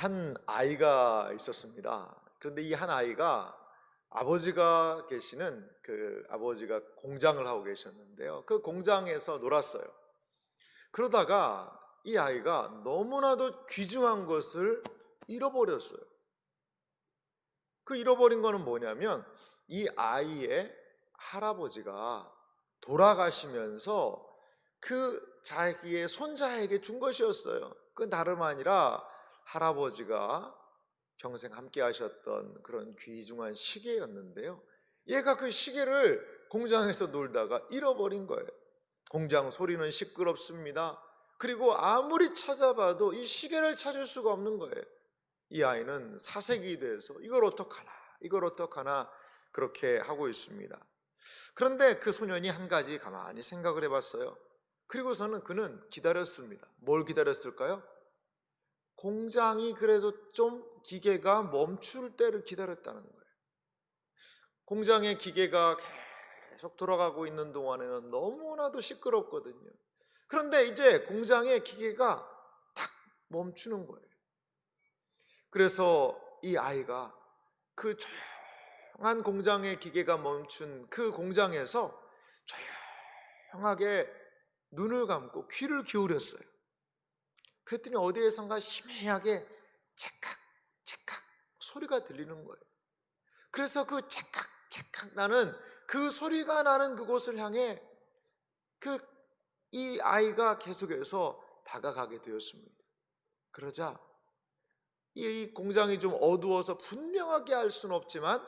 한 아이가 있었습니다. 그런데 이 한 아이가 아버지가 계시는 아버지가 공장을 하고 계셨는데요. 그 공장에서 놀았어요. 그러다가 이 아이가 너무나도 귀중한 것을 잃어버렸어요. 그 잃어버린 거는 뭐냐면 이 아이의 할아버지가 돌아가시면서 그 자기의 손자에게 준 것이었어요. 그 다름 아니라 할아버지가 평생 함께 하셨던 그런 귀중한 시계였는데요. 얘가 그 시계를 공장에서 놀다가 잃어버린 거예요. 공장 소리는 시끄럽습니다. 그리고 아무리 찾아봐도 이 시계를 찾을 수가 없는 거예요. 이 아이는 사색이 돼서 이걸 어떡하나 그렇게 하고 있습니다. 그런데 그 소년이 한 가지 가만히 생각을 해봤어요. 그리고서는 그는 기다렸습니다. 뭘 기다렸을까요? 공장이 그래도 좀 기계가 멈출 때를 기다렸다는 거예요. 공장의 기계가 계속 돌아가고 있는 동안에는 너무나도 시끄럽거든요. 그런데 이제 공장의 기계가 딱 멈추는 거예요. 그래서 이 아이가 그 조용한 공장의 기계가 멈춘 그 공장에서 조용하게 눈을 감고 귀를 기울였어요. 그랬더니 어디에선가 희미하게 찰칵찰칵 소리가 들리는 거예요. 그래서 그 찰칵찰칵 나는 그 소리가 나는 그곳을 향해 이 아이가 계속해서 다가가게 되었습니다. 그러자 이 공장이 좀 어두워서 분명하게 알 수는 없지만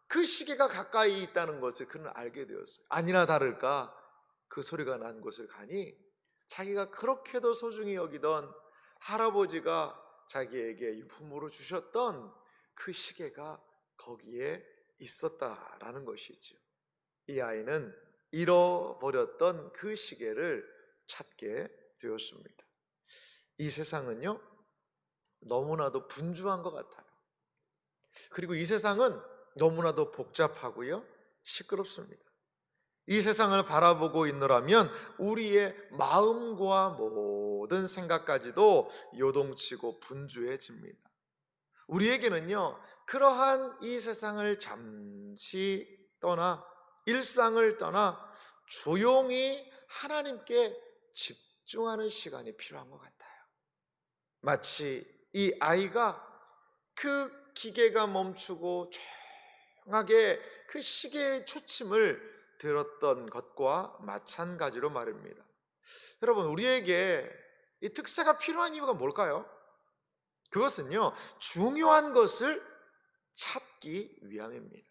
그 시계가 가까이 있다는 것을 그는 알게 되었어요. 아니나 다를까 그 소리가 난 곳을 가니 자기가 그렇게도 소중히 여기던 할아버지가 자기에게 유품으로 주셨던 그 시계가 거기에 있었다라는 것이죠. 이 아이는 잃어버렸던 그 시계를 찾게 되었습니다. 이 세상은요, 너무나도 분주한 것 같아요. 그리고 이 세상은 너무나도 복잡하고요, 시끄럽습니다. 이 세상을 바라보고 있노라면 우리의 마음과 모든 생각까지도 요동치고 분주해집니다. 우리에게는요, 그러한 이 세상을 잠시 떠나 일상을 떠나 조용히 하나님께 집중하는 시간이 필요한 것 같아요. 마치 이 아이가 그 기계가 멈추고 조용하게 그 시계의 초침을 들었던 것과 마찬가지로 말입니다. 여러분, 우리에게 이 특세가 필요한 이유가 뭘까요? 그것은요, 중요한 것을 찾기 위함입니다.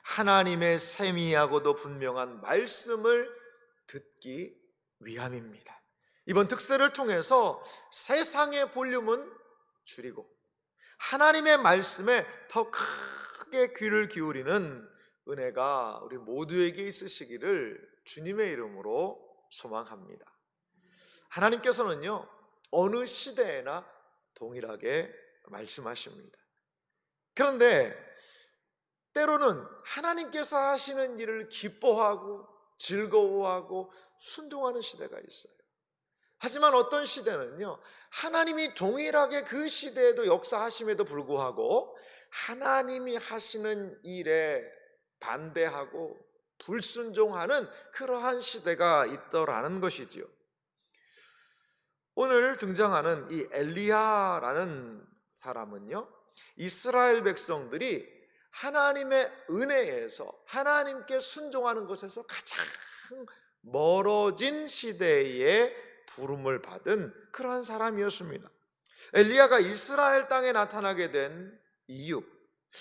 하나님의 세미하고도 분명한 말씀을 듣기 위함입니다. 이번 특세를 통해서 세상의 볼륨은 줄이고 하나님의 말씀에 더 크게 귀를 기울이는 은혜가 우리 모두에게 있으시기를 주님의 이름으로 소망합니다. 하나님께서는요, 어느 시대에나 동일하게 말씀하십니다. 그런데 때로는 하나님께서 하시는 일을 기뻐하고 즐거워하고 순종하는 시대가 있어요. 하지만 어떤 시대는요, 하나님이 동일하게 그 시대에도 역사하심에도 불구하고 하나님이 하시는 일에 반대하고 불순종하는 그러한 시대가 있더라는 것이지요. 오늘 등장하는 이 엘리야라는 사람은요, 이스라엘 백성들이 하나님의 은혜에서 하나님께 순종하는 것에서 가장 멀어진 시대에 부름을 받은 그러한 사람이었습니다. 엘리야가 이스라엘 땅에 나타나게 된 이유,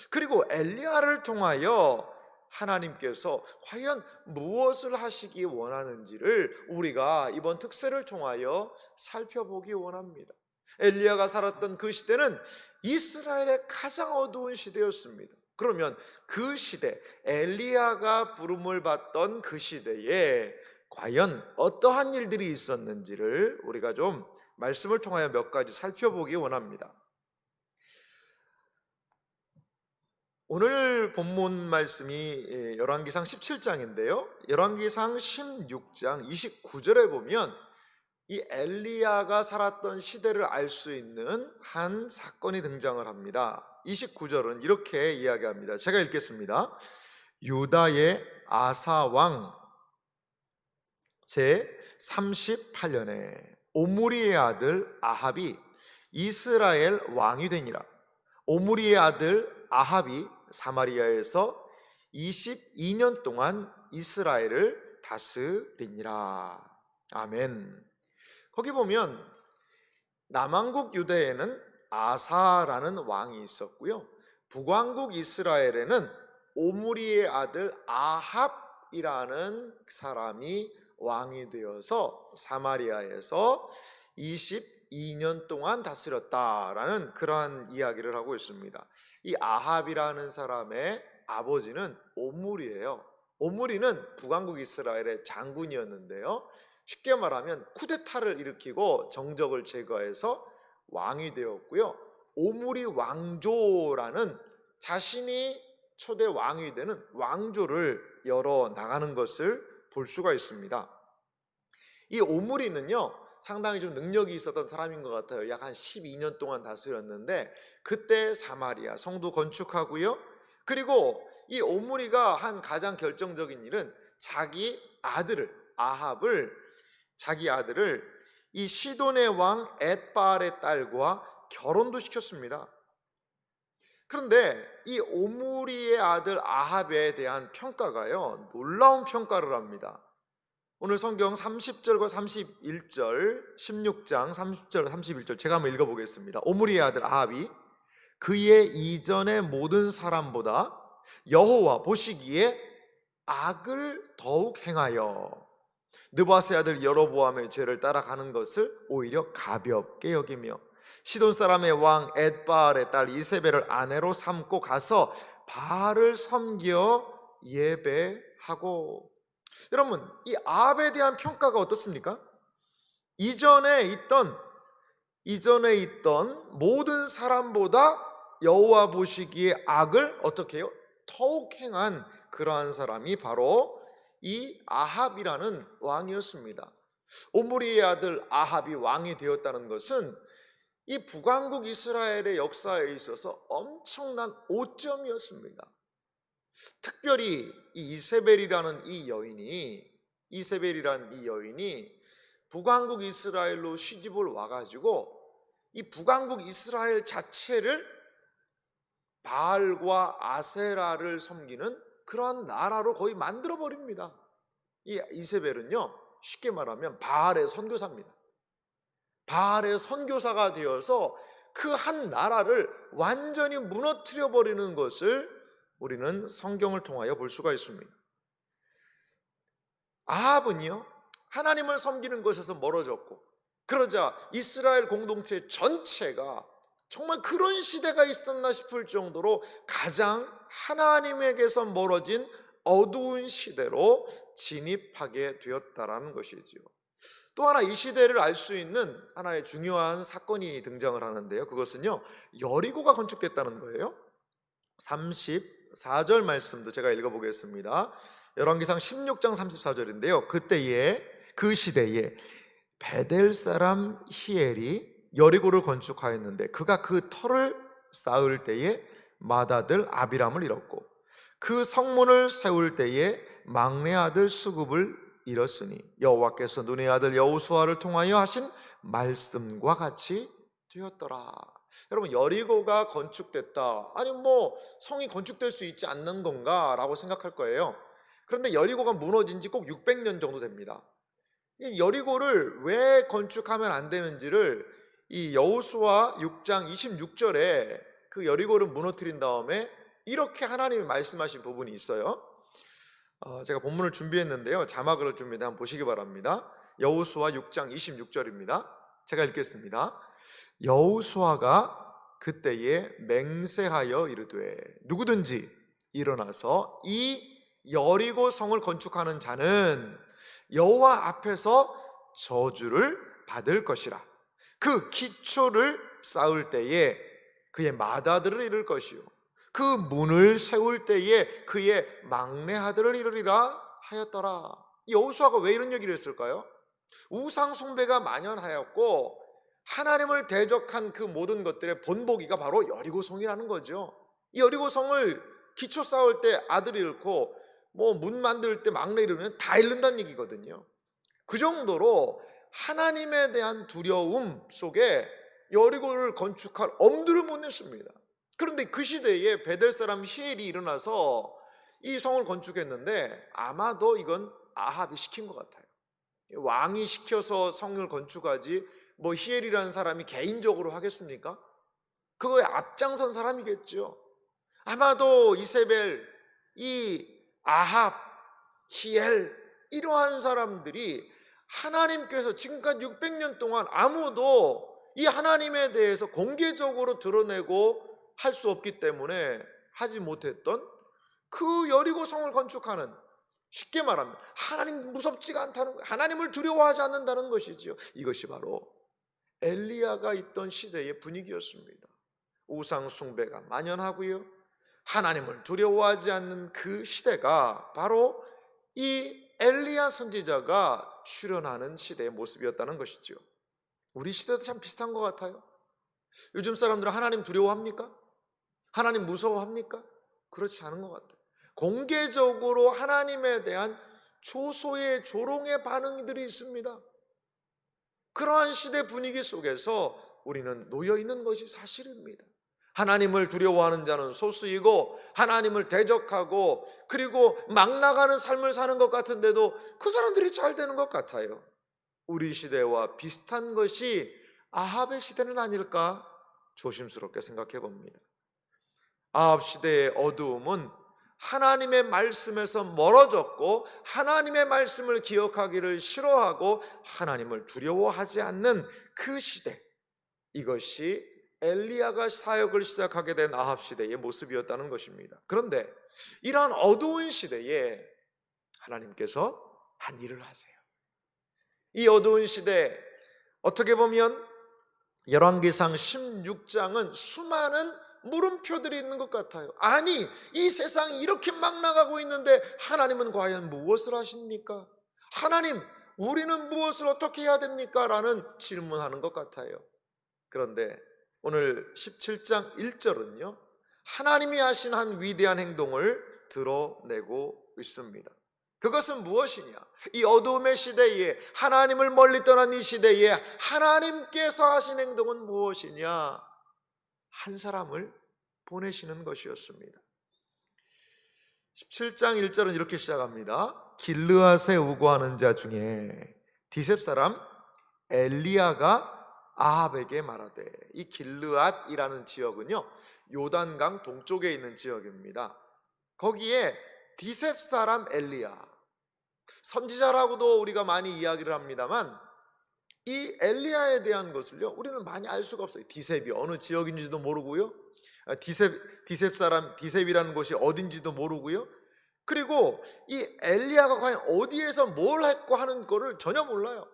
그리고 엘리야를 통하여 하나님께서 과연 무엇을 하시기 원하는지를 우리가 이번 특세를 통하여 살펴보기 원합니다. 엘리야가 살았던 그 시대는 이스라엘의 가장 어두운 시대였습니다. 그러면 그 시대, 엘리야가 부름을 받던 그 시대에 과연 어떠한 일들이 있었는지를 우리가 좀 말씀을 통하여 몇 가지 살펴보기 원합니다. 오늘 본문 말씀이 열왕기상 17장인데요. 열왕기상 16장 29절에 보면 이 엘리야가 살았던 시대를 알 수 있는 한 사건이 등장을 합니다. 29절은 이렇게 이야기합니다. 제가 읽겠습니다. 유다의 아사 왕 제 38년에 오므리의 아들 아합이 이스라엘 왕이 되니라. 오므리의 아들 아합이 사마리아에서 22년 동안 이스라엘을 다스리니라. 아멘. 거기 보면 남왕국 유대에는 아사라는 왕이 있었고요, 북왕국 이스라엘에는 오므리의 아들 아합이라는 사람이 왕이 되어서 사마리아에서 22년 동안 다스렸다라는 그러한 이야기를 하고 있습니다. 이 아합이라는 사람의 아버지는 오므리예요. 오므리는 북왕국 이스라엘의 장군이었는데요, 쉽게 말하면 쿠데타를 일으키고 정적을 제거해서 왕이 되었고요, 오므리 왕조라는 자신이 초대 왕이 되는 왕조를 열어 나가는 것을 볼 수가 있습니다. 이 오므리는요, 상당히 좀 능력이 있었던 사람인 것 같아요. 약 한 12년 동안 다스렸는데 그때 사마리아 성도 건축하고요, 그리고 이 오므리가 한 가장 결정적인 일은 자기 아들을 이 시돈의 왕 엣바알의 딸과 결혼도 시켰습니다. 그런데 이 오므리의 아들 아합에 대한 평가가요, 놀라운 평가를 합니다. 오늘 성경 30절과 31절, 16장 30절 31절 제가 한번 읽어보겠습니다. 오므리의 아들 아합이 그의 이전의 모든 사람보다 여호와 보시기에 악을 더욱 행하여 느바스의 아들 여로보암의 죄를 따라가는 것을 오히려 가볍게 여기며 시돈 사람의 왕 엣바알의 딸 이세벨을 아내로 삼고 가서 바알을 섬겨 예배하고. 여러분, 이 아합에 대한 평가가 어떻습니까? 이전에 있던 모든 사람보다 여호와 보시기에 악을 어떻게 해요? 더욱 행한 그러한 사람이 바로 이 아합이라는 왕이었습니다. 오므리의 아들 아합이 왕이 되었다는 것은 이 북왕국 이스라엘의 역사에 있어서 엄청난 오점이었습니다. 특별히 이 이세벨이라는 이 여인이 북왕국 이스라엘로 시집을 와가지고 이 북왕국 이스라엘 자체를 바알과 아세라를 섬기는 그러한 나라로 거의 만들어 버립니다. 이 이세벨은요, 쉽게 말하면 바알의 선교사입니다. 바알의 선교사가 되어서 그 한 나라를 완전히 무너뜨려 버리는 것을 우리는 성경을 통하여 볼 수가 있습니다. 아합은요, 하나님을 섬기는 것에서 멀어졌고, 그러자 이스라엘 공동체 전체가 정말 그런 시대가 있었나 싶을 정도로 가장 하나님에게서 멀어진 어두운 시대로 진입하게 되었다라는 것이지요. 또 하나 이 시대를 알 수 있는 하나의 중요한 사건이 등장을 하는데요, 그것은요, 여리고가 건축됐다는 거예요. 34절 말씀도 제가 읽어보겠습니다. 열왕기상 16장 34절인데요 그 시대에 베델 사람 히엘이 여리고를 건축하였는데 그가 그 터를 쌓을 때에 맏아들 아비람을 잃었고 그 성문을 세울 때에 막내 아들 수굽을 잃었으니 여호와께서 눈의 아들 여호수아를 통하여 하신 말씀과 같이 되었더라. 여러분, 여리고가 건축됐다, 아니 성이 건축될 수 있지 않는 건가 라고 생각할 거예요. 그런데 여리고가 무너진 지 꼭 600년 정도 됩니다. 이 여리고를 왜 건축하면 안 되는지를 이 여호수아 6장 26절에 그 여리고를 무너뜨린 다음에 이렇게 하나님이 말씀하신 부분이 있어요. 제가 본문을 준비했는데요, 자막을 준비해 한번 보시기 바랍니다. 여호수아 6장 26절입니다. 제가 읽겠습니다. 여호수아가 그때에 맹세하여 이르되 누구든지 일어나서 이 여리고 성을 건축하는 자는 여호와 앞에서 저주를 받을 것이라. 그 기초를 쌓을 때에 그의 맏아들을 잃을 것이요 그 문을 세울 때에 그의 막내 아들을 잃으리라 하였더라. 여호수아가 왜 이런 얘기를 했을까요? 우상 숭배가 만연하였고 하나님을 대적한 그 모든 것들의 본보기가 바로 여리고성이라는 거죠. 이 여리고성을 기초 쌓을 때 아들이 잃고 뭐 문 만들 때 막내 잃으면 다 잃는다는 얘기거든요. 그 정도로 하나님에 대한 두려움 속에 여리고를 건축할 엄두를 못 냈습니다. 그런데 그 시대에 베델 사람 히엘이 일어나서 이 성을 건축했는데 아마도 이건 아합이 시킨 것 같아요. 왕이 시켜서 성을 건축하지 뭐 히엘이라는 사람이 개인적으로 하겠습니까? 그거에 앞장선 사람이겠죠. 아마도 이세벨, 이 아합, 히엘 이러한 사람들이 하나님께서 지금까지 600년 동안 아무도 이 하나님에 대해서 공개적으로 드러내고 할 수 없기 때문에 하지 못했던 그 여리고 성을 건축하는, 쉽게 말하면 하나님 무섭지가 않다는 거예요. 하나님을 두려워하지 않는다는 것이지요. 이것이 바로 엘리야가 있던 시대의 분위기였습니다. 우상 숭배가 만연하고요, 하나님을 두려워하지 않는 그 시대가 바로 이 엘리야 선지자가 출현하는 시대의 모습이었다는 것이죠. 우리 시대도 참 비슷한 것 같아요. 요즘 사람들은 하나님 두려워합니까? 하나님 무서워합니까? 그렇지 않은 것 같아요. 공개적으로 하나님에 대한 조소의 조롱의 반응들이 있습니다. 그러한 시대 분위기 속에서 우리는 놓여 있는 것이 사실입니다. 하나님을 두려워하는 자는 소수이고 하나님을 대적하고 그리고 막 나가는 삶을 사는 것 같은데도 그 사람들이 잘 되는 것 같아요. 우리 시대와 비슷한 것이 아합의 시대는 아닐까 조심스럽게 생각해 봅니다. 아합 시대의 어두움은 하나님의 말씀에서 멀어졌고 하나님의 말씀을 기억하기를 싫어하고 하나님을 두려워하지 않는 그 시대, 이것이 엘리야가 사역을 시작하게 된 아합 시대의 모습이었다는 것입니다. 그런데 이러한 어두운 시대에 하나님께서 한 일을 하세요. 이 어두운 시대, 어떻게 보면 열왕기상 16장은 수많은 물음표들이 있는 것 같아요. 아니, 이 세상이 이렇게 막 나가고 있는데 하나님은 과연 무엇을 하십니까? 하나님, 우리는 무엇을 어떻게 해야 됩니까? 라는 질문하는 것 같아요. 그런데 오늘 17장 1절은요, 하나님이 하신 한 위대한 행동을 드러내고 있습니다. 그것은 무엇이냐? 이 어두움의 시대에, 하나님을 멀리 떠난 이 시대에 하나님께서 하신 행동은 무엇이냐? 한 사람을 보내시는 것이었습니다. 17장 1절은 이렇게 시작합니다. 길르앗에 우거하는 자 중에 디셉 사람 엘리야가 아합에게 말하되, 이 길르앗이라는 지역은요 요단강 동쪽에 있는 지역입니다. 거기에 디셉 사람 엘리야, 선지자라고도 우리가 많이 이야기를 합니다만 이 엘리야에 대한 것을요 우리는 많이 알 수가 없어요. 디셉이 어느 지역인지도 모르고요, 디셉 사람 디셉이라는 곳이 어딘지도 모르고요, 그리고 이 엘리야가 과연 어디에서 뭘 했고 하는 거를 전혀 몰라요.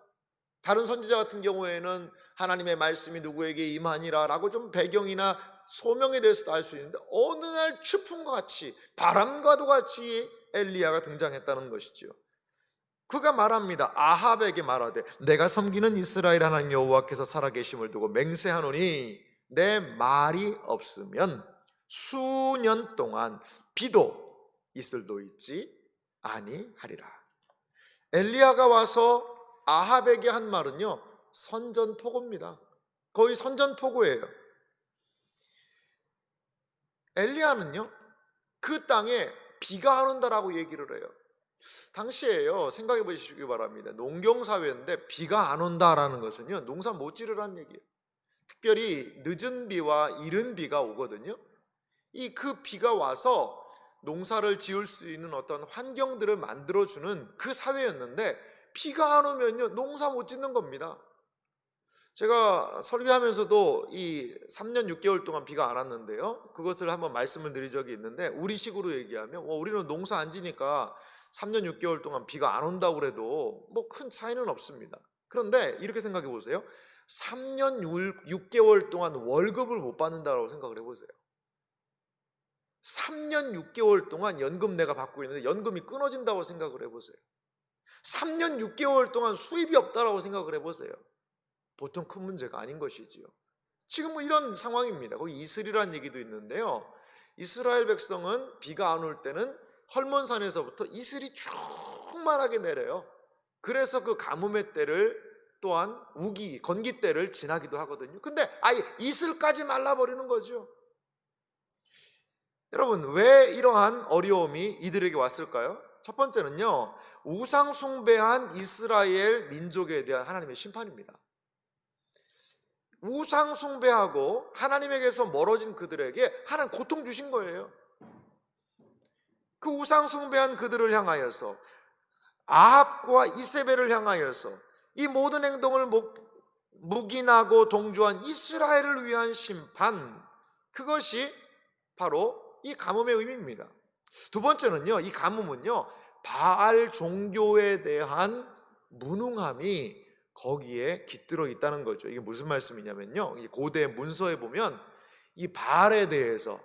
다른 선지자 같은 경우에는 하나님의 말씀이 누구에게 임하니라 라고 좀 배경이나 소명에 대해서도 알 수 있는데 어느 날 추풍과 같이, 바람과도 같이 엘리야가 등장했다는 것이죠. 그가 말합니다. 아합에게 말하되, 내가 섬기는 이스라엘 하나님 여호와께서 살아계심을 두고 맹세하노니 내 말이 없으면 수년 동안 비도 이슬도 있지 아니하리라. 엘리야가 와서 아합에게 한 말은요 선전포고입니다. 거의 선전포고예요. 엘리야는요 그 땅에 비가 안 온다라고 얘기를 해요. 당시에요, 생각해 보시기 바랍니다. 농경사회인데 비가 안 온다라는 것은요 농사 못 지으라는 얘기예요. 특별히 늦은 비와 이른 비가 오거든요. 그 비가 와서 농사를 지을 수 있는 어떤 환경들을 만들어주는 그 사회였는데 비가 안 오면요 농사 못 짓는 겁니다. 제가 설교하면서도 이 3년 6개월 동안 비가 안 왔는데요, 그것을 한번 말씀을 드린 적이 있는데 우리식으로 얘기하면 우리는 농사 안 지니까 3년 6개월 동안 비가 안 온다고 그래도 뭐 큰 차이는 없습니다. 그런데 이렇게 생각해 보세요. 3년 6개월 동안 월급을 못 받는다고 생각을 해보세요. 3년 6개월 동안 연금 내가 받고 있는데 연금이 끊어진다고 생각을 해보세요. 3년 6개월 동안 수입이 없다라고 생각을 해보세요. 보통 큰 문제가 아닌 것이지요. 지금 뭐 이런 상황입니다. 거기 이슬이라는 얘기도 있는데요. 이스라엘 백성은 비가 안 올 때는 헐몬산에서부터 이슬이 충만하게 내려요. 그래서 그 가뭄의 때를 또한 우기, 건기 때를 지나기도 하거든요. 근데 아예 이슬까지 말라버리는 거죠. 여러분, 왜 이러한 어려움이 이들에게 왔을까요? 첫 번째는요, 우상 숭배한 이스라엘 민족에 대한 하나님의 심판입니다. 우상 숭배하고 하나님에게서 멀어진 그들에게 하나님 고통 주신 거예요. 그 우상 숭배한 그들을 향하여서, 아합과 이세벨을 향하여서 이 모든 행동을 묵인하고 동조한 이스라엘을 위한 심판, 그것이 바로 이 가뭄의 의미입니다. 두 번째는요, 이 가뭄은요, 바알 종교에 대한 무능함이 거기에 깃들어 있다는 거죠. 이게 무슨 말씀이냐면요, 고대 문서에 보면 이 바알에 대해서,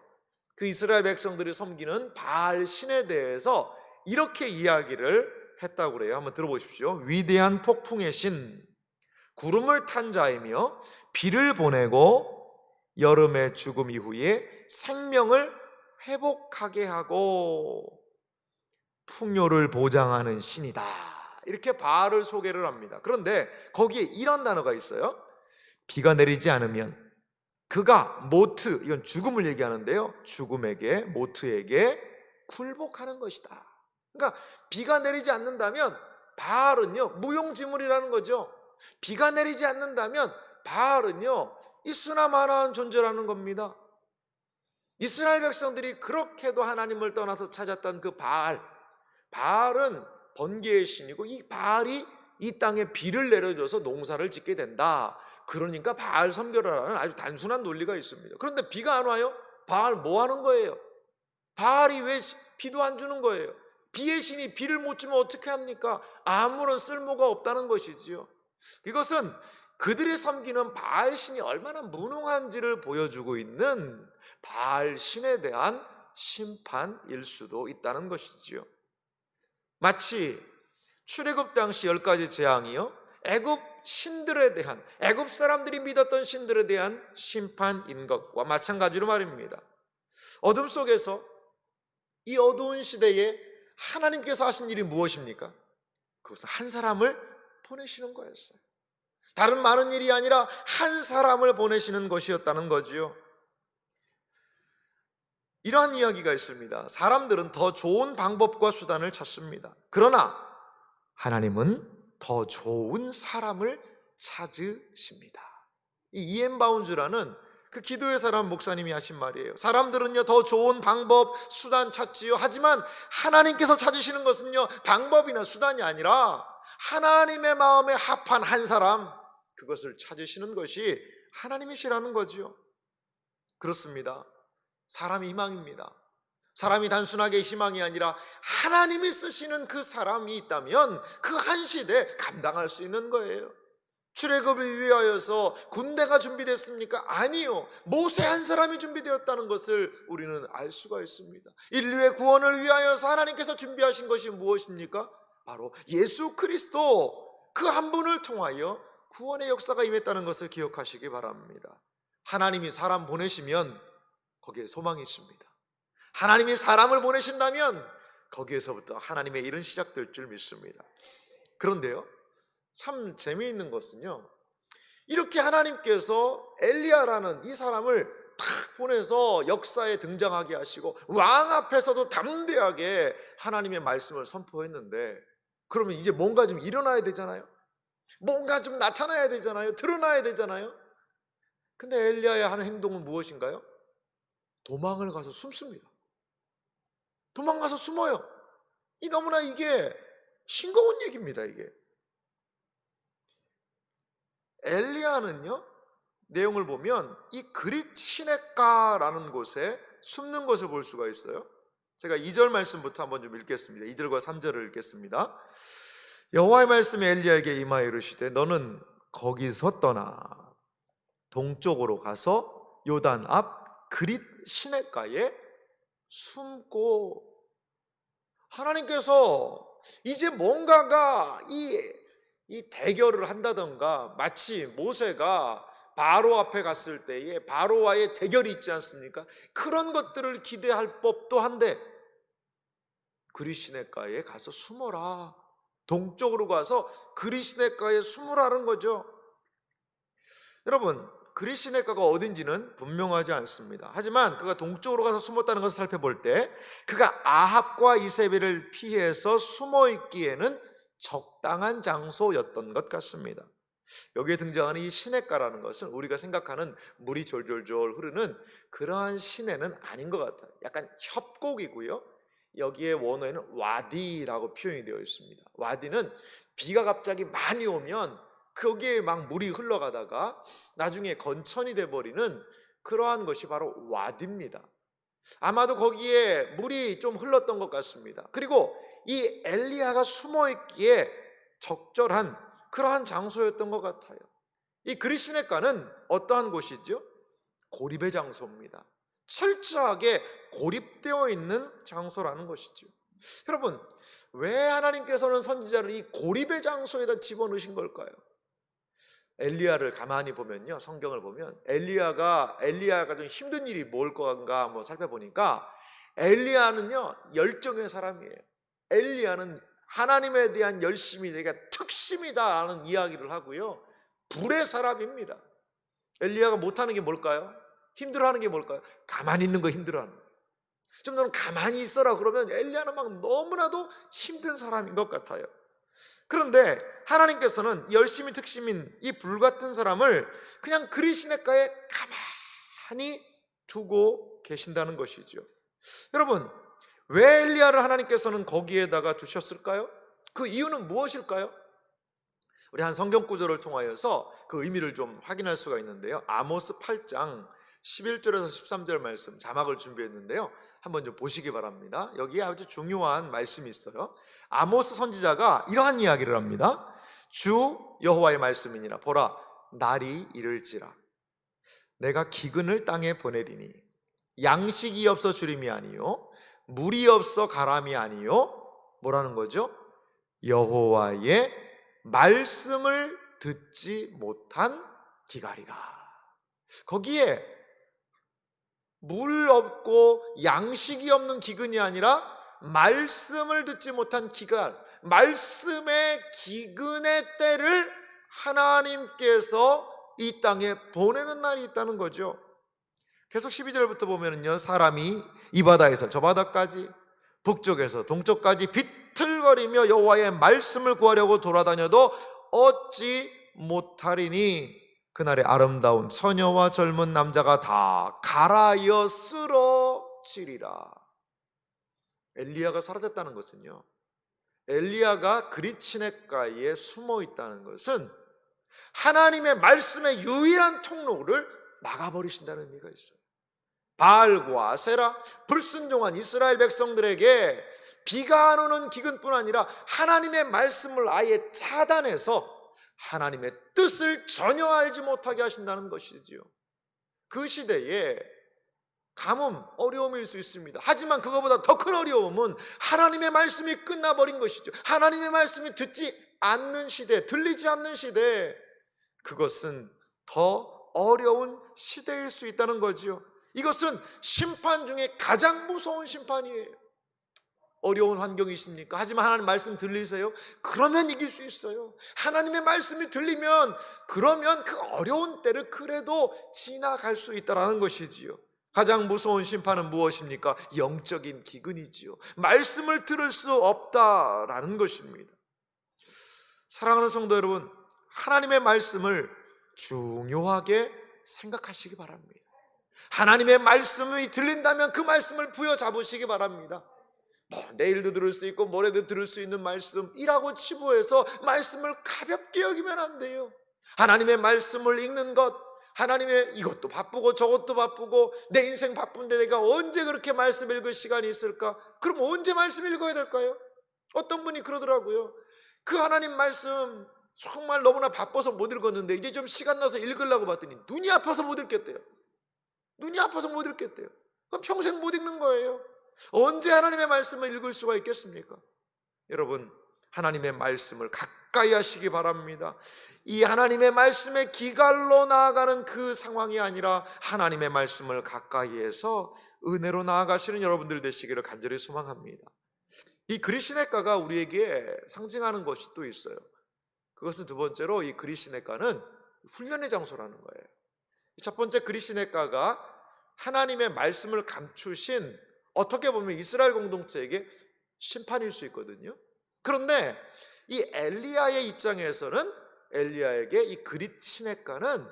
그 이스라엘 백성들이 섬기는 바알 신에 대해서 이렇게 이야기를 했다고 그래요. 한번 들어보십시오. 위대한 폭풍의 신, 구름을 탄 자이며 비를 보내고 여름의 죽음 이후에 생명을 회복하게 하고 풍요를 보장하는 신이다. 이렇게 바알을 소개를 합니다. 그런데 거기에 이런 단어가 있어요. 비가 내리지 않으면 그가 모트, 이건 죽음을 얘기하는데요, 죽음에게, 모트에게 굴복하는 것이다. 그러니까 비가 내리지 않는다면 바알은요, 무용지물이라는 거죠. 비가 내리지 않는다면 바알은요, 있으나마나한 존재라는 겁니다. 이스라엘 백성들이 그렇게도 하나님을 떠나서 찾았던 그 바알은 번개의 신이고, 이 바알이 이 땅에 비를 내려줘서 농사를 짓게 된다. 그러니까 바알 섬겨라라는 아주 단순한 논리가 있습니다. 그런데 비가 안 와요? 바알 뭐 하는 거예요? 바알이 왜 비도 안 주는 거예요? 비의 신이 비를 못 주면 어떻게 합니까? 아무런 쓸모가 없다는 것이지요. 이것은 그들이 섬기는 바알 신이 얼마나 무능한지를 보여주고 있는 바알 신에 대한 심판일 수도 있다는 것이지요. 마치 출애굽 당시 10가지 재앙이요, 애굽 신들에 대한, 애굽 사람들이 믿었던 신들에 대한 심판인 것과 마찬가지로 말입니다. 어둠 속에서 이 어두운 시대에 하나님께서 하신 일이 무엇입니까? 그것은 한 사람을 보내시는 거였어요. 다른 많은 일이 아니라 한 사람을 보내시는 것이었다는 거지요. 이러한 이야기가 있습니다. 사람들은 더 좋은 방법과 수단을 찾습니다. 그러나 하나님은 더 좋은 사람을 찾으십니다. 이 이엠 바운즈라는 그 기도의 사람 목사님이 하신 말이에요. 사람들은요, 더 좋은 방법, 수단 찾지요. 하지만 하나님께서 찾으시는 것은요, 방법이나 수단이 아니라 하나님의 마음에 합한 한 사람, 그것을 찾으시는 것이 하나님이시라는 거죠. 그렇습니다. 사람이 희망입니다. 사람이 단순하게 희망이 아니라 하나님이 쓰시는 그 사람이 있다면 그 한 시대 감당할 수 있는 거예요. 출애굽을 위하여서 군대가 준비됐습니까? 아니요. 모세 한 사람이 준비되었다는 것을 우리는 알 수가 있습니다. 인류의 구원을 위하여서 하나님께서 준비하신 것이 무엇입니까? 바로 예수 그리스도, 그 한 분을 통하여 구원의 역사가 임했다는 것을 기억하시기 바랍니다. 하나님이 사람 보내시면 거기에 소망이 있습니다. 하나님이 사람을 보내신다면 거기에서부터 하나님의 일은 시작될 줄 믿습니다. 그런데요, 참 재미있는 것은요, 이렇게 하나님께서 엘리야라는 이 사람을 탁 보내서 역사에 등장하게 하시고 왕 앞에서도 담대하게 하나님의 말씀을 선포했는데, 그러면 이제 뭔가 좀 일어나야 되잖아요. 뭔가 좀 나타나야 되잖아요. 드러나야 되잖아요. 근데 엘리야의 하는 행동은 무엇인가요? 도망을 가서 숨습니다. 도망가서 숨어요. 너무나 이게 싱거운 얘기입니다. 이게 엘리야는요, 내용을 보면 이 그릿 시냇가라는 곳에 숨는 것을 볼 수가 있어요. 제가 2절 말씀부터 한번 좀 읽겠습니다. 2절과 3절을 읽겠습니다. 여호와의 말씀이 엘리야에게 임하여 이르시되 너는 거기서 떠나 동쪽으로 가서 요단 앞 그릿 시냇가에 숨고, 하나님께서 이제 뭔가가 이 대결을 한다던가, 마치 모세가 바로 앞에 갔을 때에 바로와의 대결이 있지 않습니까? 그런 것들을 기대할 법도 한데, 그리시네가에 가서 숨어라, 동쪽으로 가서 그리시네가에 숨으라는 거죠. 여러분, 그리시네가가 어딘지는 분명하지 않습니다. 하지만 그가 동쪽으로 가서 숨었다는 것을 살펴볼 때, 그가 아합과 이세벨을 피해서 숨어 있기에는 적당한 장소였던 것 같습니다. 여기에 등장하는 이 시냇가라는 것은 우리가 생각하는 물이 졸졸졸 흐르는 그러한 시내는 아닌 것 같아요. 약간 협곡이고요, 여기에 원어에는 와디라고 표현이 되어 있습니다. 와디는 비가 갑자기 많이 오면 거기에 막 물이 흘러가다가 나중에 건천이 돼버리는 그러한 것이 바로 와디입니다. 아마도 거기에 물이 좀 흘렀던 것 같습니다. 그리고 이 엘리야가 숨어있기에 적절한 그러한 장소였던 것 같아요. 이 그리시네가는 어떠한 곳이죠? 고립의 장소입니다. 철저하게 고립되어 있는 장소라는 것이죠. 여러분, 왜 하나님께서는 선지자를 이 고립의 장소에다 집어넣으신 걸까요? 엘리야를 가만히 보면요, 성경을 보면 엘리야가 좀 힘든 일이 뭘 건가 한번 살펴보니까, 엘리야는요 열정의 사람이에요. 엘리야는 하나님에 대한 열심이 내가 특심이다라는 이야기를 하고요, 불의 사람입니다. 엘리야가 못하는 게 뭘까요? 힘들어하는 게 뭘까요? 가만히 있는 거 힘들어하는 거예요. 좀 너는 가만히 있어라 그러면 엘리야는 막 너무나도 힘든 사람인 것 같아요. 그런데 하나님께서는 열심히 특심인 이 불같은 사람을 그냥 그리시네가에 가만히 두고 계신다는 것이죠. 여러분, 왜 엘리야를 하나님께서는 거기에다가 두셨을까요? 그 이유는 무엇일까요? 우리 한 성경 구절을 통하여서 그 의미를 좀 확인할 수가 있는데요, 아모스 8장 11절에서 13절 말씀 자막을 준비했는데요, 한번 좀 보시기 바랍니다. 여기에 아주 중요한 말씀이 있어요. 아모스 선지자가 이러한 이야기를 합니다. 주 여호와의 말씀이니라. 보라, 날이 이를지라 내가 기근을 땅에 보내리니 양식이 없어 주림이 아니요 물이 없어 가람이 아니요, 뭐라는 거죠? 여호와의 말씀을 듣지 못한 기갈이라. 거기에 물 없고 양식이 없는 기근이 아니라 말씀을 듣지 못한 기갈, 말씀의 기근의 때를 하나님께서 이 땅에 보내는 날이 있다는 거죠. 계속 12절부터 보면은요, 사람이 이 바다에서 저 바다까지 북쪽에서 동쪽까지 비틀거리며 여호와의 말씀을 구하려고 돌아다녀도 얻지 못하리니 그날에 아름다운 처녀와 젊은 남자가 다 갈아여 쓰러지리라. 엘리야가 사라졌다는 것은요, 엘리야가 그리시네가에 숨어 있다는 것은 하나님의 말씀의 유일한 통로를 막아버리신다는 의미가 있어요. 바알과 아세라, 불순종한 이스라엘 백성들에게 비가 안 오는 기근뿐 아니라 하나님의 말씀을 아예 차단해서 하나님의 뜻을 전혀 알지 못하게 하신다는 것이지요. 그 시대에 가뭄, 어려움일 수 있습니다. 하지만 그것보다 더 큰 어려움은 하나님의 말씀이 끝나버린 것이죠. 하나님의 말씀이 듣지 않는 시대, 들리지 않는 시대, 그것은 더 어려운 시대일 수 있다는 거지요. 이것은 심판 중에 가장 무서운 심판이에요. 어려운 환경이십니까? 하지만 하나님 말씀 들리세요? 그러면 이길 수 있어요. 하나님의 말씀이 들리면 그러면 그 어려운 때를 그래도 지나갈 수 있다는 것이지요. 가장 무서운 심판은 무엇입니까? 영적인 기근이지요. 말씀을 들을 수 없다라는 것입니다. 사랑하는 성도 여러분, 하나님의 말씀을 중요하게 생각하시기 바랍니다. 하나님의 말씀이 들린다면 그 말씀을 부여잡으시기 바랍니다. 내일도 들을 수 있고 모레도 들을 수 있는 말씀이라고 치부해서 말씀을 가볍게 여기면 안 돼요. 하나님의 말씀을 읽는 것, 하나님의 이것도 바쁘고 저것도 바쁘고 내 인생 바쁜데 내가 언제 그렇게 말씀 읽을 시간이 있을까? 그럼 언제 말씀 읽어야 될까요? 어떤 분이 그러더라고요. 그 하나님 말씀 정말 너무나 바빠서 못 읽었는데 이제 좀 시간 나서 읽으려고 봤더니 눈이 아파서 못 읽겠대요. 눈이 아파서 못 읽겠대요. 그럼 평생 못 읽는 거예요. 언제 하나님의 말씀을 읽을 수가 있겠습니까? 여러분, 하나님의 말씀을 가까이 하시기 바랍니다. 이 하나님의 말씀의 기갈로 나아가는 그 상황이 아니라 하나님의 말씀을 가까이 해서 은혜로 나아가시는 여러분들 되시기를 간절히 소망합니다. 이 그리시네가가 우리에게 상징하는 것이 또 있어요. 그것은 두 번째로 이 그리시네가는 훈련의 장소라는 거예요. 첫 번째, 그리시네가가 하나님의 말씀을 감추신, 어떻게 보면 이스라엘 공동체에게 심판일 수 있거든요. 그런데 이 엘리야의 입장에서는 엘리야에게 이 그리시네가는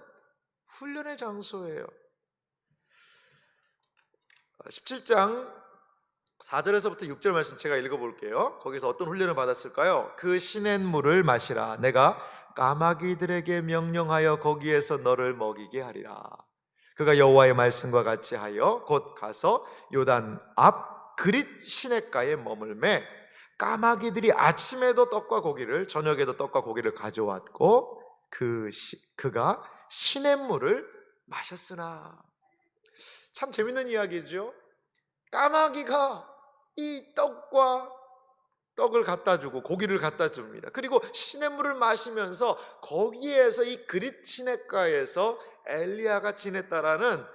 훈련의 장소예요. 17장 4절에서부터 6절 말씀 제가 읽어볼게요. 거기서 어떤 훈련을 받았을까요? 그 시냇물을 마시라. 내가 까마귀들에게 명령하여 거기에서 너를 먹이게 하리라. 그가 여호와의 말씀과 같이 하여 곧 가서 요단 앞 그릿 시냇가에 머물매 까마귀들이 아침에도 떡과 고기를 저녁에도 떡과 고기를 가져왔고 그가 시냇물을 마셨으나. 참 재밌는 이야기죠. 까마귀가 이 떡을 갖다 주고 고기를 갖다 줍니다. 그리고 시냇물을 마시면서 거기에서 이 그릿 시냇가에서 엘리야가 지냈다라는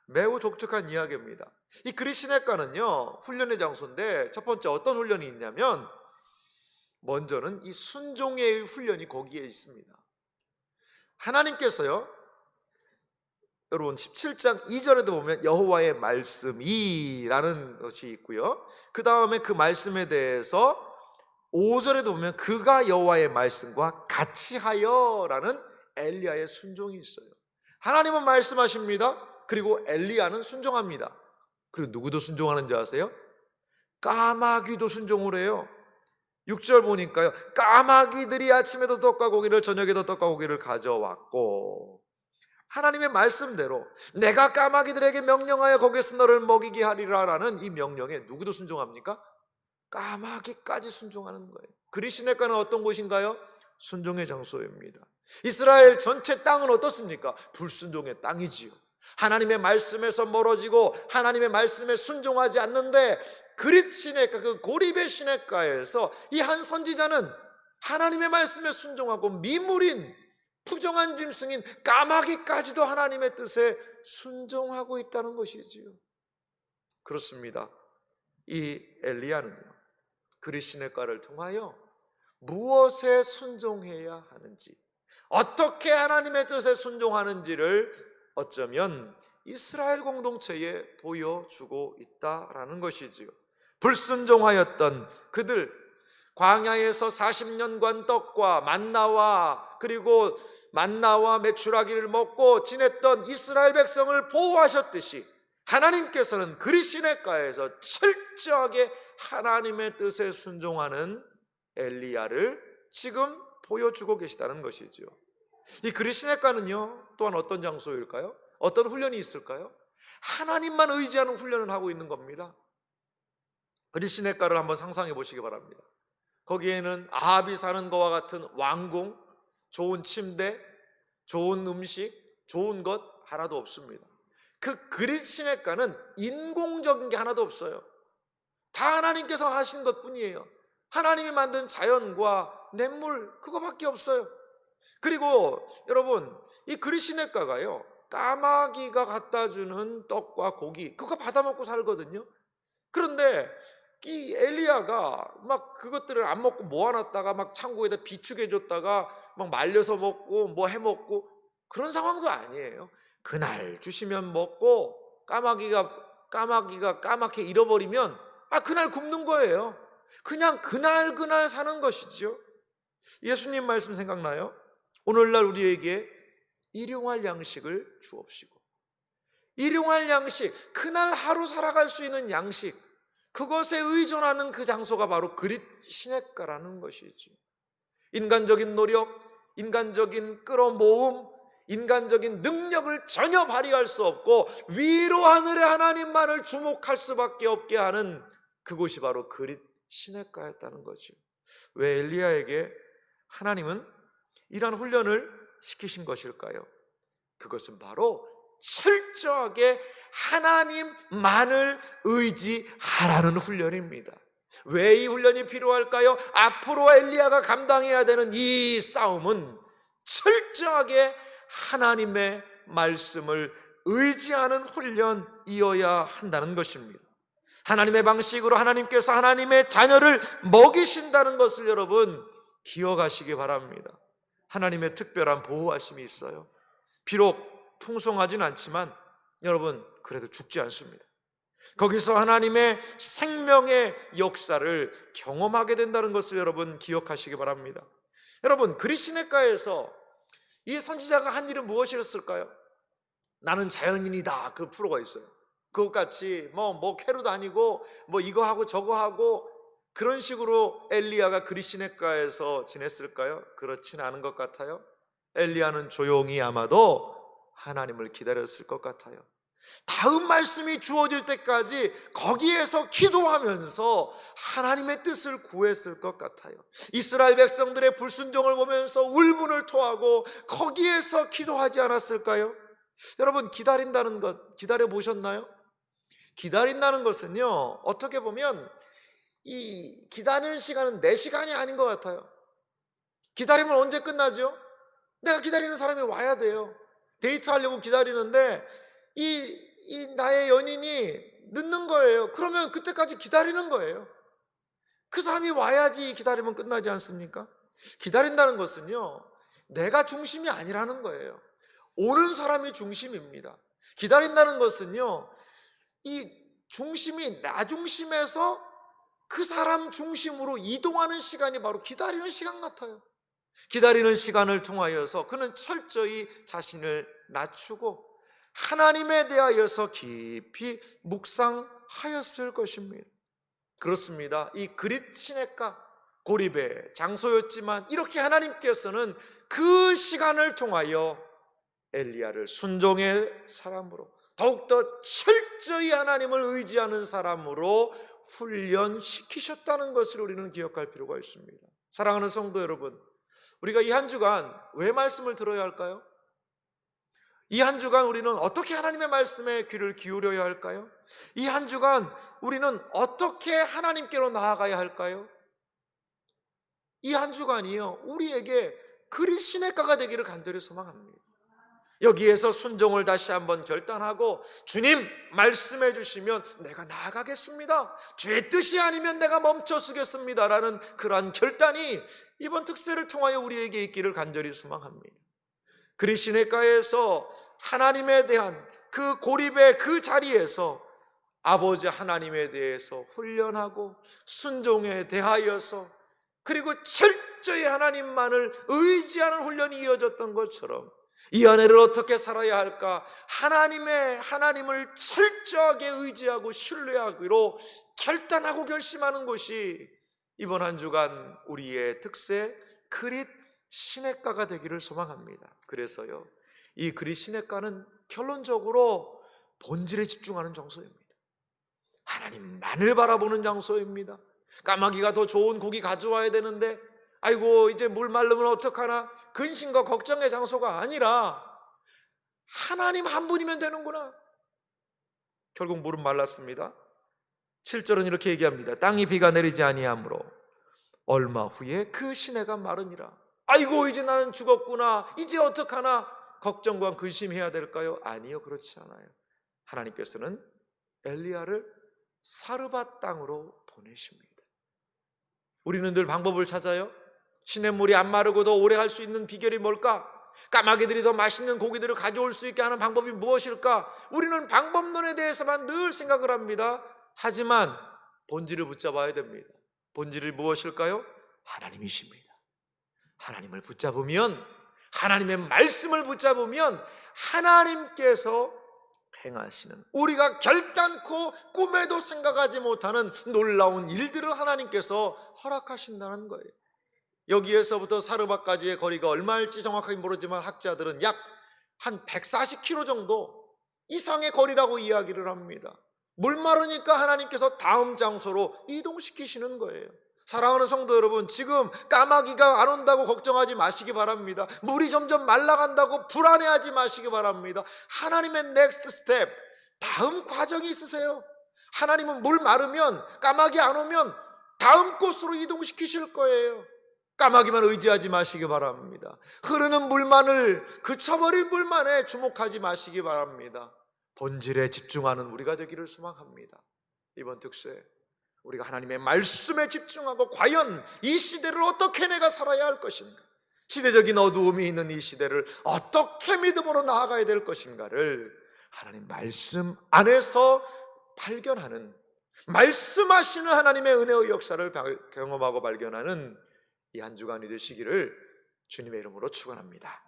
매우 독특한 이야기입니다. 이 그릿 시냇가는요, 훈련의 장소인데 첫 번째 어떤 훈련이 있냐면, 먼저는 이 순종의 훈련이 거기에 있습니다. 하나님께서요, 여러분 17장 2절에도 보면 여호와의 말씀이라는 것이 있고요, 그 다음에 그 말씀에 대해서 5절에도 보면 그가 여호와의 말씀과 같이 하여라는 엘리야의 순종이 있어요. 하나님은 말씀하십니다. 그리고 엘리야는 순종합니다. 그리고 누구도 순종하는 줄 아세요? 까마귀도 순종을 해요. 6절 보니까요, 까마귀들이 아침에도 떡과 고기를 저녁에도 떡과 고기를 가져왔고, 하나님의 말씀대로 내가 까마귀들에게 명령하여 거기에서 너를 먹이게 하리라 라는 이 명령에 누구도 순종합니까? 까마귀까지 순종하는 거예요. 그리시네가는 어떤 곳인가요? 순종의 장소입니다. 이스라엘 전체 땅은 어떻습니까? 불순종의 땅이지요. 하나님의 말씀에서 멀어지고 하나님의 말씀에 순종하지 않는데, 그릿 시냇가, 그 고립의 시냇가에서 이 한 선지자는 하나님의 말씀에 순종하고 미물인 부정한 짐승인 까마귀까지도 하나님의 뜻에 순종하고 있다는 것이지요. 그렇습니다. 이 엘리야는요, 그릿 시냇가를 통하여 무엇에 순종해야 하는지, 어떻게 하나님의 뜻에 순종하는지를 어쩌면 이스라엘 공동체에 보여주고 있다라는 것이지요. 불순종하였던 그들, 광야에서 40년간 떡과 만나와 그리고 만나와 메추라기를 먹고 지냈던 이스라엘 백성을 보호하셨듯이 하나님께서는 그릿 시냇가에서 철저하게 하나님의 뜻에 순종하는 엘리야를 지금 보여주고 계시다는 것이죠. 이 그릿 시냇가는요, 또한 어떤 장소일까요? 어떤 훈련이 있을까요? 하나님만 의지하는 훈련을 하고 있는 겁니다. 그릿 시냇가를 한번 상상해 보시기 바랍니다. 거기에는 아합이 사는 것과 같은 왕궁, 좋은 침대, 좋은 음식, 좋은 것 하나도 없습니다. 그 그릿 시냇가는 인공적인 게 하나도 없어요. 다 하나님께서 하신 것뿐이에요. 하나님이 만든 자연과 냇물, 그거밖에 없어요. 그리고 여러분, 이 그릿 시냇가가요, 까마귀가 갖다 주는 떡과 고기, 그거 받아먹고 살거든요. 그런데 이 엘리야가 막 그것들을 안 먹고 모아놨다가 막 창고에다 비축해 줬다가 막 말려서 먹고 뭐 해먹고 그런 상황도 아니에요. 그날 주시면 먹고 까마귀가 까맣게 잃어버리면 그날 굶는 거예요. 그냥 그날 사는 것이죠. 예수님 말씀 생각나요? 오늘날 우리에게 일용할 양식을 주옵시고, 일용할 양식, 그날 하루 살아갈 수 있는 양식, 그것에 의존하는 그 장소가 바로 그릿 시냇가라는 것이죠. 인간적인 노력, 인간적인 끌어모음, 인간적인 능력을 전혀 발휘할 수 없고 위로 하늘의 하나님만을 주목할 수밖에 없게 하는 그곳이 바로 그릿 시냇가였다는 거죠. 왜 엘리야에게 하나님은 이러한 훈련을 시키신 것일까요? 그것은 바로 철저하게 하나님만을 의지하라는 훈련입니다. 왜 이 훈련이 필요할까요? 앞으로 엘리야가 감당해야 되는 이 싸움은 철저하게 하나님의 말씀을 의지하는 훈련이어야 한다는 것입니다. 하나님의 방식으로 하나님께서 하나님의 자녀를 먹이신다는 것을 여러분 기억하시기 바랍니다. 하나님의 특별한 보호하심이 있어요. 비록 풍성하진 않지만 여러분 그래도 죽지 않습니다. 거기서 하나님의 생명의 역사를 경험하게 된다는 것을 여러분 기억하시기 바랍니다. 여러분 그리시네가에서 이 선지자가 한 일은 무엇이었을까요? 나는 자연인이다 그 프로가 있어요. 그것같이 뭐 캐로 다니고 뭐 이거 하고 저거 하고 그런 식으로 엘리야가 그리시네가에서 지냈을까요? 그렇지는 않은 것 같아요. 엘리야는 조용히 아마도 하나님을 기다렸을 것 같아요. 다음 말씀이 주어질 때까지 거기에서 기도하면서 하나님의 뜻을 구했을 것 같아요. 이스라엘 백성들의 불순종을 보면서 울분을 토하고 거기에서 기도하지 않았을까요? 여러분 기다린다는 것 기다려 보셨나요? 기다린다는 것은요 어떻게 보면 이 기다리는 시간은 내 시간이 아닌 것 같아요. 기다리면 언제 끝나죠? 내가 기다리는 사람이 와야 돼요. 데이트하려고 기다리는데 이 나의 연인이 늦는 거예요. 그러면 그때까지 기다리는 거예요. 그 사람이 와야지 기다리면 끝나지 않습니까? 기다린다는 것은요 내가 중심이 아니라는 거예요. 오는 사람이 중심입니다. 기다린다는 것은요 이 중심이 나 중심에서 그 사람 중심으로 이동하는 시간이 바로 기다리는 시간 같아요. 기다리는 시간을 통하여서 그는 철저히 자신을 낮추고 하나님에 대하여서 깊이 묵상하였을 것입니다. 그렇습니다. 이 그리시네가 고립의 장소였지만 이렇게 하나님께서는 그 시간을 통하여 엘리야를 순종의 사람으로 더욱더 철저히 하나님을 의지하는 사람으로 훈련시키셨다는 것을 우리는 기억할 필요가 있습니다. 사랑하는 성도 여러분, 우리가 이 한 주간 왜 말씀을 들어야 할까요? 이 한 주간 우리는 어떻게 하나님의 말씀에 귀를 기울여야 할까요? 이 한 주간 우리는 어떻게 하나님께로 나아가야 할까요? 이 한 주간이요 우리에게 그리시네가가 되기를 간절히 소망합니다. 여기에서 순종을 다시 한번 결단하고 주님 말씀해 주시면 내가 나아가겠습니다. 주의 뜻이 아니면 내가 멈춰 서겠습니다 라는 그러한 결단이 이번 특세를 통하여 우리에게 있기를 간절히 소망합니다. 그리시네가에서 하나님에 대한 그 고립의 그 자리에서 아버지 하나님에 대해서 훈련하고 순종에 대하여서 그리고 철저히 하나님만을 의지하는 훈련이 이어졌던 것처럼 이 아내를 어떻게 살아야 할까? 하나님을 철저하게 의지하고 신뢰하기로 결단하고 결심하는 것이 이번 한 주간 우리의 특세 그리시네가가 되기를 소망합니다. 그래서요 이 그리시네가는 결론적으로 본질에 집중하는 장소입니다. 하나님만을 바라보는 장소입니다. 까마귀가 더 좋은 고기 가져와야 되는데 아이고 이제 물 마르면 어떡하나 근심과 걱정의 장소가 아니라 하나님 한 분이면 되는구나. 결국 물은 말랐습니다. 7절은 이렇게 얘기합니다. 땅이 비가 내리지 아니하므로 얼마 후에 그 시내가 마르니라. 아이고 이제 나는 죽었구나 이제 어떡하나 걱정과 근심해야 될까요? 아니요 그렇지 않아요. 하나님께서는 엘리야를 사르밧 땅으로 보내십니다. 우리는 늘 방법을 찾아요. 시냇물이 안 마르고도 오래 할 수 있는 비결이 뭘까? 까마귀들이 더 맛있는 고기들을 가져올 수 있게 하는 방법이 무엇일까? 우리는 방법론에 대해서만 늘 생각을 합니다. 하지만 본질을 붙잡아야 됩니다. 본질이 무엇일까요? 하나님이십니다. 하나님을 붙잡으면, 하나님의 말씀을 붙잡으면 하나님께서 행하시는, 우리가 결단코 꿈에도 생각하지 못하는 놀라운 일들을 하나님께서 허락하신다는 거예요. 여기에서부터 사르밧까지의 거리가 얼마일지 정확하게 모르지만 학자들은 약 한 140km 정도 이상의 거리라고 이야기를 합니다. 물 마르니까 하나님께서 다음 장소로 이동시키시는 거예요. 사랑하는 성도 여러분, 지금 까마귀가 안 온다고 걱정하지 마시기 바랍니다. 물이 점점 말라간다고 불안해하지 마시기 바랍니다. 하나님의 넥스트 스텝, 다음 과정이 있으세요. 하나님은 물 마르면, 까마귀 안 오면 다음 곳으로 이동시키실 거예요. 까마귀만 의지하지 마시기 바랍니다. 흐르는 물만을, 그쳐버릴 물만에 주목하지 마시기 바랍니다. 본질에 집중하는 우리가 되기를 소망합니다. 이번 특세 우리가 하나님의 말씀에 집중하고 과연 이 시대를 어떻게 내가 살아야 할 것인가, 시대적인 어두움이 있는 이 시대를 어떻게 믿음으로 나아가야 될 것인가를 하나님 말씀 안에서 발견하는, 말씀하시는 하나님의 은혜의 역사를 경험하고 발견하는 이 한 주간이 되시기를 주님의 이름으로 축원합니다.